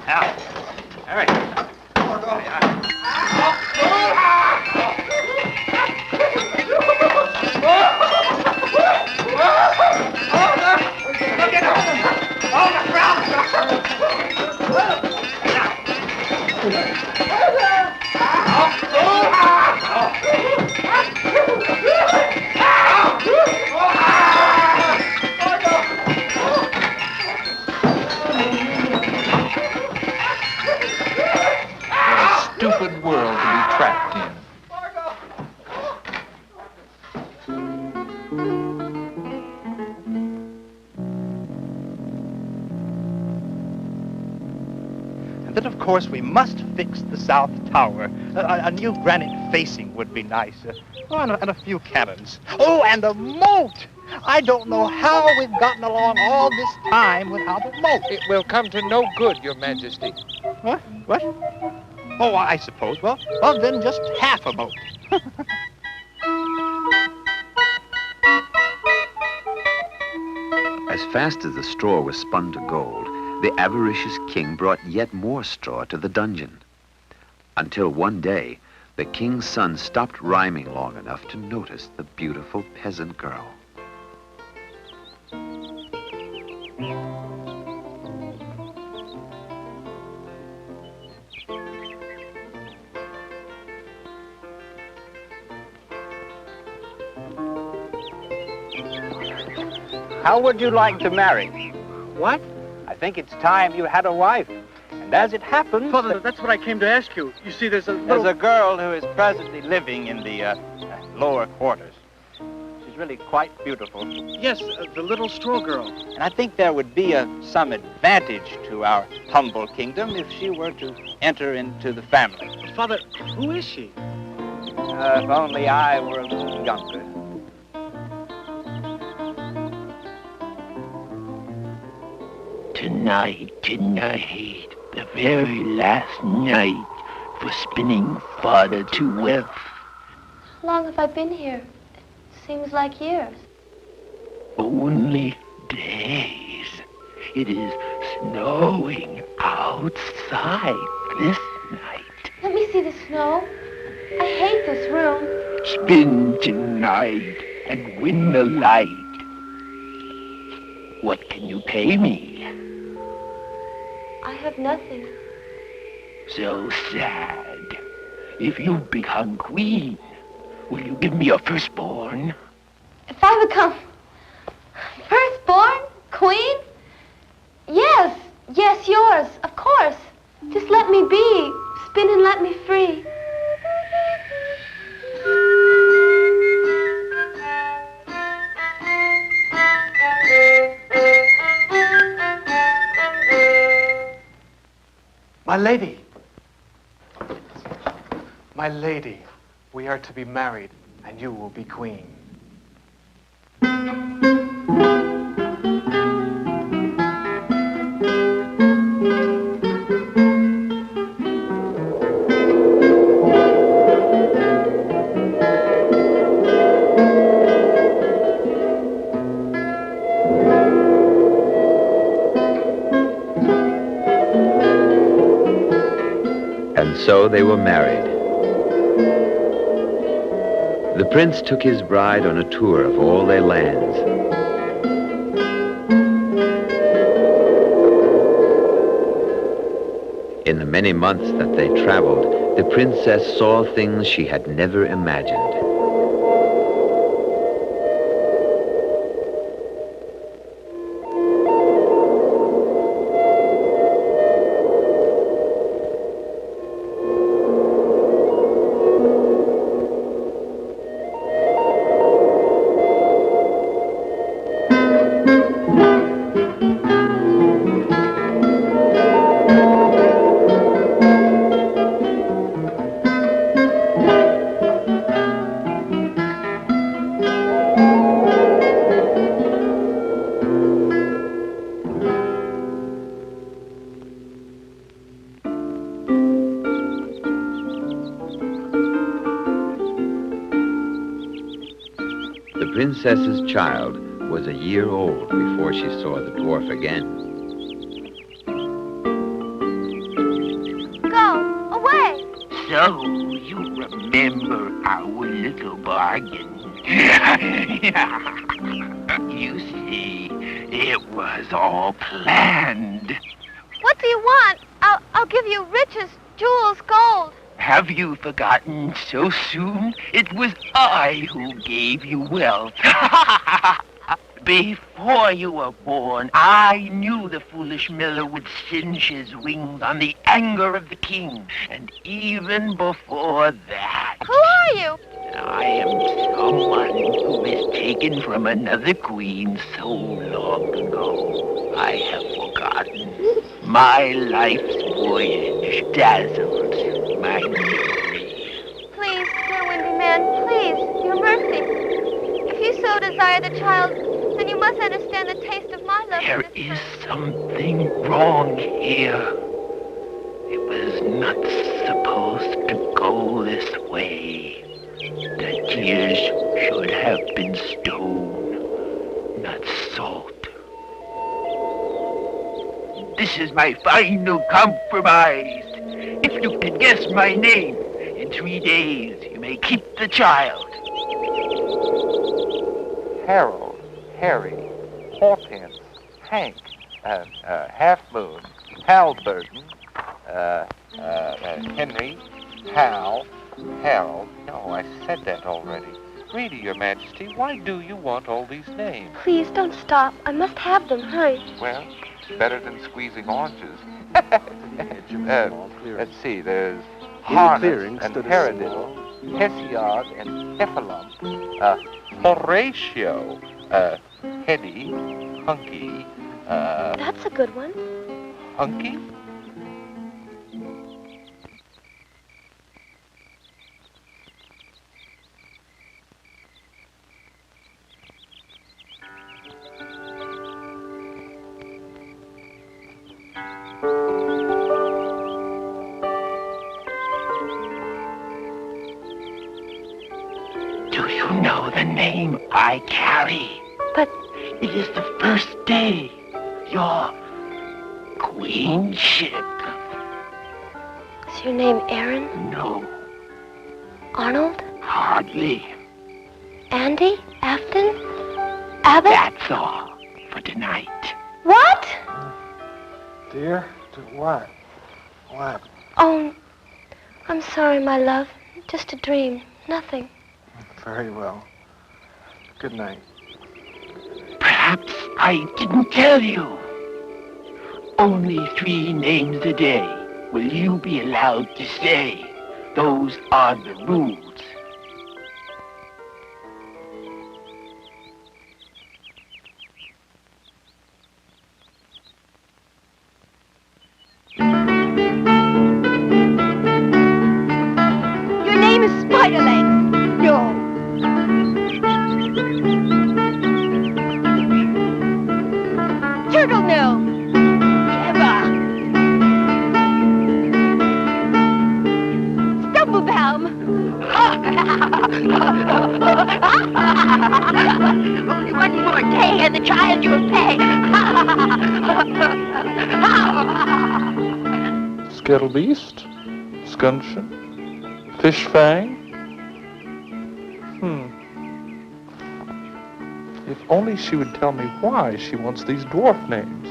Speaker 20: Now, all right.
Speaker 21: Stupid world to be trapped in.
Speaker 20: And then, of course, we must fix the South Tower. A new granite facing would be nice. And a few cannons. Oh, and a moat! I don't know how we've gotten along all this time without a moat.
Speaker 21: It will come to no good, Your Majesty.
Speaker 20: What? What? Oh, I suppose. Well, then just half a moat.
Speaker 16: As fast as the straw was spun to gold, the avaricious king brought yet more straw to the dungeon. Until one day, the king's son stopped rhyming long enough to notice the beautiful peasant girl.
Speaker 20: How would you like to marry? What? I think it's time you had a wife. And as it happens...
Speaker 6: Father, that's what I came to ask you. You see, there's a
Speaker 20: girl who is presently living in the lower quarters. She's really quite beautiful.
Speaker 6: Yes, the little straw girl.
Speaker 20: And I think there would be some advantage to our humble kingdom if she were to enter into the family.
Speaker 6: Father, who is she?
Speaker 20: If only I were a little younger.
Speaker 19: Tonight, the very last night for spinning fodder to wealth.
Speaker 3: How long have I been here? It seems like years.
Speaker 19: Only days. It is snowing outside this night.
Speaker 3: Let me see the snow. I hate this room.
Speaker 19: Spin tonight and win the light. What can you pay me?
Speaker 3: I have nothing.
Speaker 19: So sad. If you become queen, will you give me your firstborn?
Speaker 3: If I become firstborn? Queen? Yes, yours, of course. Just let me be. Spin and let me free.
Speaker 6: My lady, we are to be married, and you will be queen.
Speaker 16: And so they were married. The prince took his bride on a tour of all their lands. In the many months that they traveled, the princess saw things she had never imagined. princess's child was a year old before she saw the dwarf again.
Speaker 3: Go, away!
Speaker 19: So, you remember our little bargain. You see, it was all planned.
Speaker 3: What do you want? I'll give you riches, jewels, gold.
Speaker 19: Have you forgotten so soon? It was I who gave you wealth. Before you were born, I knew the foolish miller would singe his wings on the anger of the king. And even before that...
Speaker 3: Who are you?
Speaker 19: I am someone who was taken from another queen so long ago. I have forgotten. My life's voyage dazzles my memory.
Speaker 3: Please, dear Windy Man, please, your mercy. If you so desire the child, then you must understand the taste of my love.
Speaker 19: There is something wrong here. It was not supposed to go this way. The tears should have been stone, not salt. This is my final compromise. If you can guess my name, in 3 days you may keep the child.
Speaker 21: Harold, Harry, Hortense, Hank, Half Moon, Hal Burton, Henry, Hal, Harold. No, I said that already. Really, Your Majesty, why do you want all these names?
Speaker 3: Please, don't stop. I must have them. Hurry.
Speaker 21: Well, it's better than squeezing oranges. Let's see, there's Harness and Paradise, Hesiod and Heffalump, Horatio, Hetty, Hunky,
Speaker 3: That's a good one.
Speaker 21: Hunky?
Speaker 19: Do you know the name I carry?
Speaker 3: But
Speaker 19: it is the first day. Your queenship.
Speaker 3: Is your name Aaron?
Speaker 19: No,
Speaker 3: Arnold?
Speaker 19: hardly.
Speaker 3: Andy? Afton? Abbott?
Speaker 19: That's all for tonight.
Speaker 3: What?
Speaker 6: Dear, to what? What?
Speaker 3: Oh, I'm sorry, my love. Just a dream. Nothing.
Speaker 6: Very well. Good night.
Speaker 19: Perhaps I didn't tell you. Only 3 names a day will you be allowed to say. Those are the rules.
Speaker 4: Your name is Spiderlegs. No. Turtle Gnome. Eva. Stumblebaum. Only one more day and the child you'll pay.
Speaker 21: Skettlebeast, Scunchin, Fishfang. If only she would tell me why she wants these dwarf names.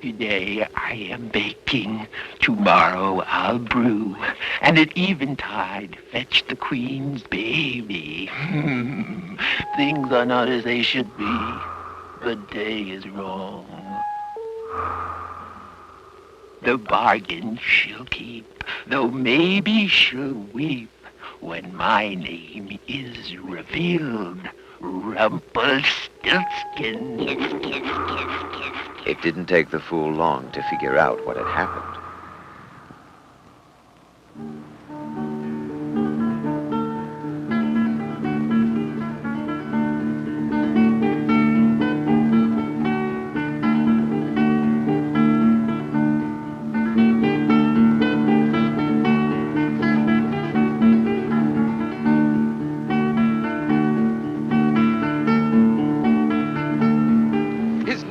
Speaker 19: Today I am baking, tomorrow I'll brew, and at eventide fetch the queen's baby. Things are not as they should be. The day is wrong. The bargain she'll keep, though maybe she'll weep when my name is revealed. Rumpelstiltskin. Kiss, kiss, kiss, kiss.
Speaker 16: It didn't take the fool long to figure out what had happened.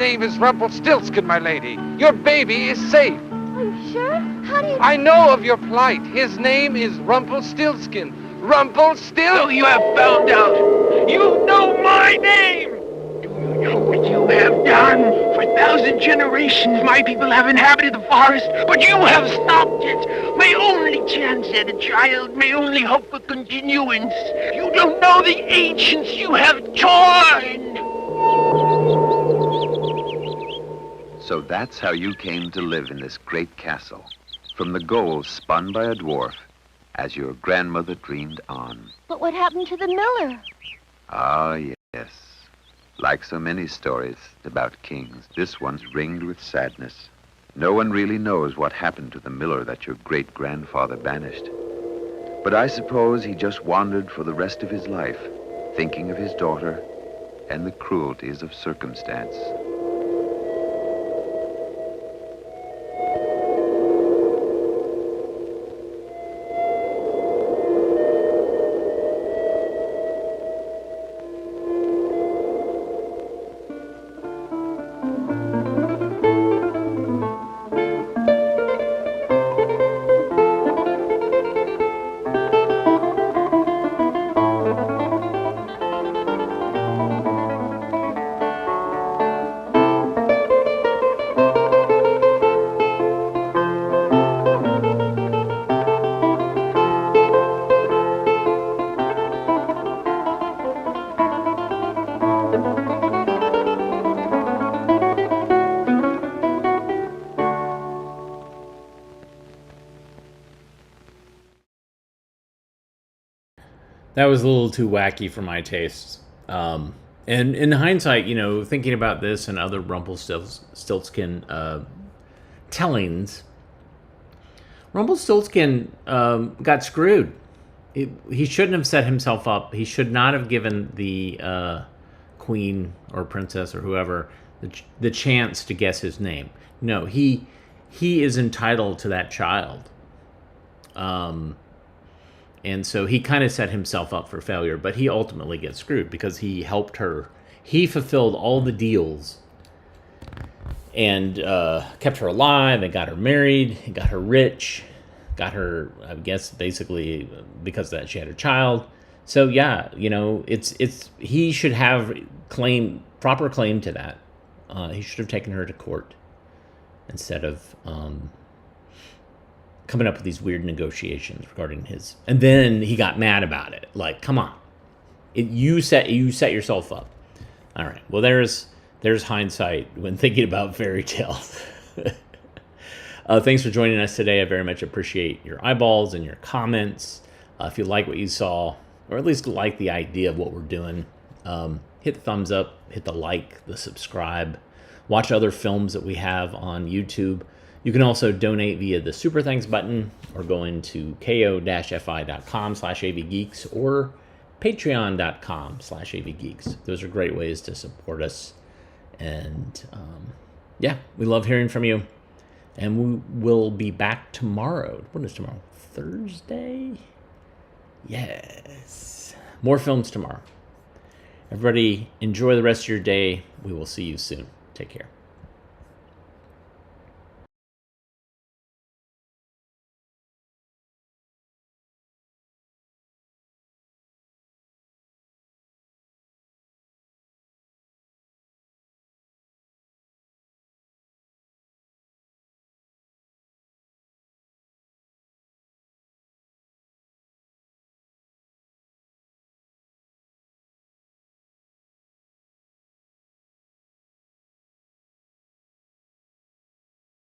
Speaker 2: name is Rumpelstiltskin, my lady. Your baby is safe.
Speaker 3: Are you sure? How do you...
Speaker 2: I know of your plight. His name is Rumpelstiltskin. Rumpelstiltskin!
Speaker 19: So you have found out. You know my name! Do you know what you have done? For 1,000 generations, my people have inhabited the forest, but you have stopped it. My only chance at a child, my only hope for continuance. You don't know the ancients you have torn!
Speaker 16: So that's how you came to live in this great castle, from the gold spun by a dwarf, as your grandmother dreamed on.
Speaker 4: But what happened to the miller?
Speaker 16: Ah, yes. Like so many stories about kings, this one's ringed with sadness. No one really knows what happened to the miller that your great-grandfather banished. But I suppose he just wandered for the rest of his life, thinking of his daughter and the cruelties of circumstance.
Speaker 1: That was a little too wacky for my tastes. And in hindsight, thinking about this and other Rumpelstiltskin tellings, Rumpelstiltskin got screwed. He shouldn't have set himself up. He should not have given the queen or princess or whoever the chance to guess his name. No, he is entitled to that child. And so he kind of set himself up for failure, but he ultimately gets screwed because he helped her. He fulfilled all the deals and kept her alive and got her married and got her rich, got her, I guess, basically because of that she had a child. So yeah, he should have proper claim to that. He should have taken her to court instead of coming up with these weird negotiations regarding his, and then he got mad about it. Like, come on, you set yourself up. All right, well, there's hindsight when thinking about fairy tales. Thanks for joining us today. I very much appreciate your eyeballs and your comments. If you like what you saw, or at least like the idea of what we're doing, hit the thumbs up, hit the like, the subscribe, watch other films that we have on YouTube. You can also donate via the Super Thanks button or go into ko-fi.com/avgeeks or patreon.com/avgeeks. Those are great ways to support us. And yeah, we love hearing from you. And we will be back tomorrow. What is tomorrow? Thursday? Yes. More films tomorrow. Everybody, enjoy the rest of your day. We will see you soon. Take care.